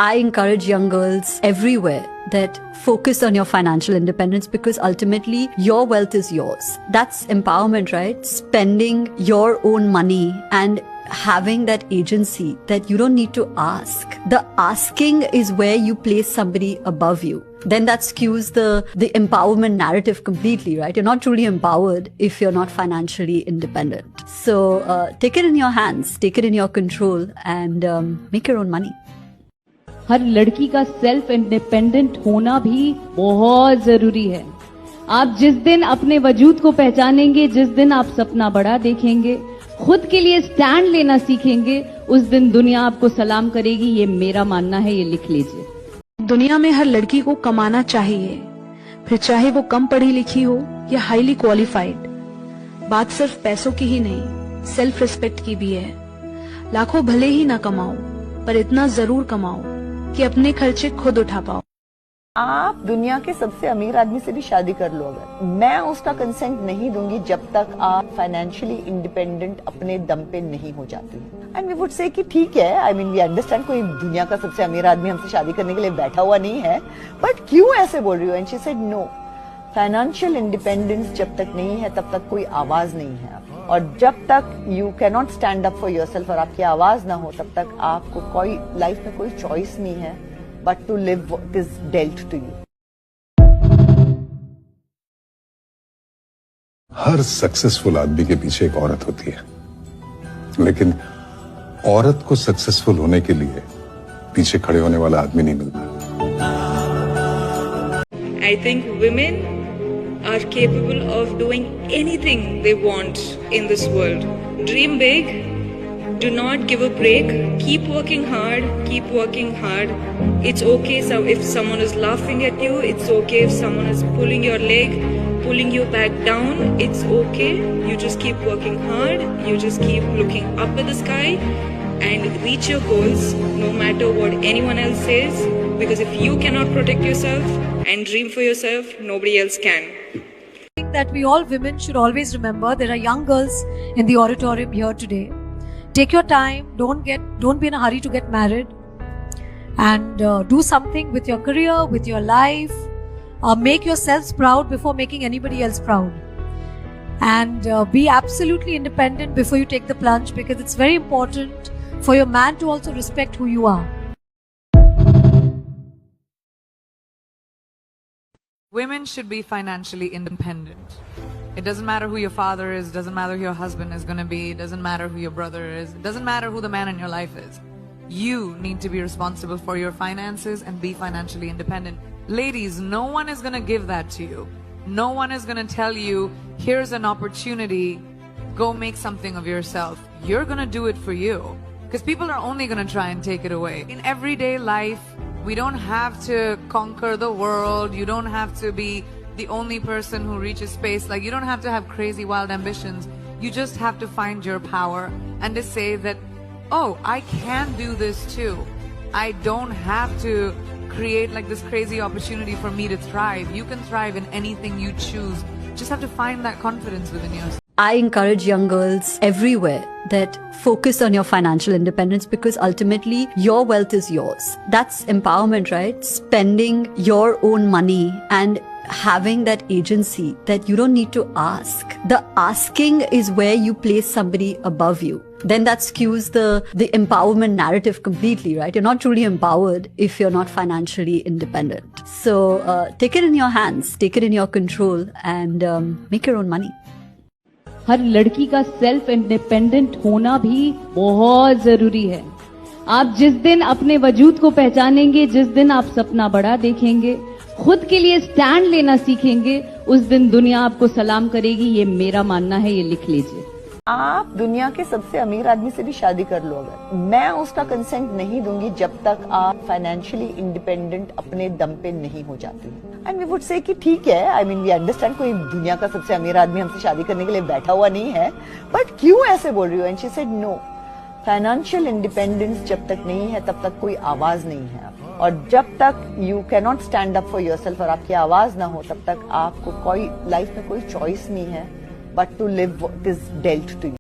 I encourage young girls everywhere that focus on your financial independence, because ultimately your wealth is yours. That's empowerment, right? Spending your own money and having that agency that you don't need to ask. The asking is where you place somebody above you. Then that skews the empowerment narrative completely, right? You're not truly empowered if you're not financially independent. So take it in your hands, take it in your control, and make your own money. हर लड़की का self independent होना भी बहुत जरूरी है। आप जिस दिन अपने वजूद को पहचानेंगे, जिस दिन आप सपना बड़ा देखेंगे, खुद के लिए स्टैंड लेना सीखेंगे, उस दिन दुनिया आपको सलाम करेगी। ये मेरा मानना है, ये लिख लीजिए। दुनिया में हर लड़की को कमाना चाहिए, फिर चाहे वो कम पढ़ी लिखी हो या हाईली क्वालिफाइड। बात सिर्फ पैसों की ही नहीं, सेल्फ रिस्पेक्ट की भी है। लाखों भले ही ना कमाओ, पर इतना जरूर कमाओ कि अपने खर्चे खुद उठा पाओ। आप दुनिया के सबसे अमीर आदमी से भी शादी कर लो, अगर मैं उसका कंसेंट नहीं दूंगी जब तक आप फाइनेंशियली इंडिपेंडेंट अपने दम पे नहीं हो जाती। एंड वी वुड से कि ठीक है, आई मीन वी अंडरस्टैंड, कोई दुनिया का सबसे अमीर आदमी हमसे शादी करने के लिए बैठा हुआ नहीं है, बट क्यों ऐसे बोल रही हो? And she said no, financial independence जब तक नहीं है तब तक कोई आवाज नहीं है, और जब तक you can not stand up for yourself और आपकी आवाज ना हो तब तक आपको कोई लाइफ में कोई चॉइस नहीं है but to live what is dealt to you. Her successful आदमी के पीछे एक औरत होती है, लेकिन औरत को सक्सेसफुल होने के लिए पीछे खड़े होने वाला आदमी नहीं मिलता। I think women are capable of doing anything they want in this world. Dream big. Do not give a break. Keep working hard. Keep working hard. It's okay if someone is laughing at you. It's okay if someone is pulling your leg, pulling you back down. It's okay. You just keep working hard. You just keep looking up at the sky and reach your goals no matter what anyone else says. Because if you cannot protect yourself and dream for yourself, nobody else can. I think that we all women should always remember there are young girls in the auditorium here today. Take your time, don't be in a hurry to get married, and do something with your career, with your life. Make yourselves proud before making anybody else proud, and be absolutely independent before you take the plunge, because it's very important for your man to also respect who you are. Women should be financially independent. It doesn't matter who your father is, doesn't matter who your husband is going to be, doesn't matter who your brother is, doesn't matter who the man in your life is. You need to be responsible for your finances and be financially independent. Ladies, no one is going to give that to you. No one is going to tell you, here's an opportunity, go make something of yourself. You're going to do it for you. Because people are only going to try and take it away. In everyday life, we don't have to conquer the world. You don't have to be the only person who reaches space. Like, you don't have to have crazy wild ambitions. You just have to find your power and to say that, oh, I can do this too. I don't have to create like this crazy opportunity for me to thrive. You can thrive in anything you choose. Just have to find that confidence within yourself. I encourage young girls everywhere that focus on your financial independence, because ultimately your wealth is yours. That's empowerment, right? Spending your own money and having that agency that you don't need to ask. The asking is where you place somebody above you. Then that skews the empowerment narrative completely, right? You're not truly empowered if you're not financially independent. So take it in your hands, take it in your control, and make your own money. हर लड़की का self independent होना भी बहुत जरूरी है। आप जिस दिन अपने वजूद को पहचानेंगे, जिस दिन आप सपना बड़ा देखेंगे, खुद के लिए स्टैंड लेना सीखेंगे, उस दिन दुनिया आपको सलाम करेगी। ये मेरा मानना है, ये लिख लीजिए। आप दुनिया के सबसे अमीर आदमी से भी शादी कर लो, अगर मैं उसका कंसेंट नहीं दूंगी जब तक आप फाइनेंशियली इंडिपेंडेंट अपने दम पे नहीं हो जाती। एंड वी वुड से कि ठीक है, आई मीन वी अंडरस्टैंड, कोई दुनिया का सबसे अमीर आदमी हमसे शादी करने के लिए बैठा हुआ नहीं है, बट क्यों ऐसे बोल रही हो? And she said no, financial independence जब तक नहीं है तब तक कोई आवाज नहीं है, और जब तक you can not stand up for yourself और आपकी आवाज ना हो तब तक आपको कोई लाइफ में कोई चॉइस नहीं है but to live what is dealt to you.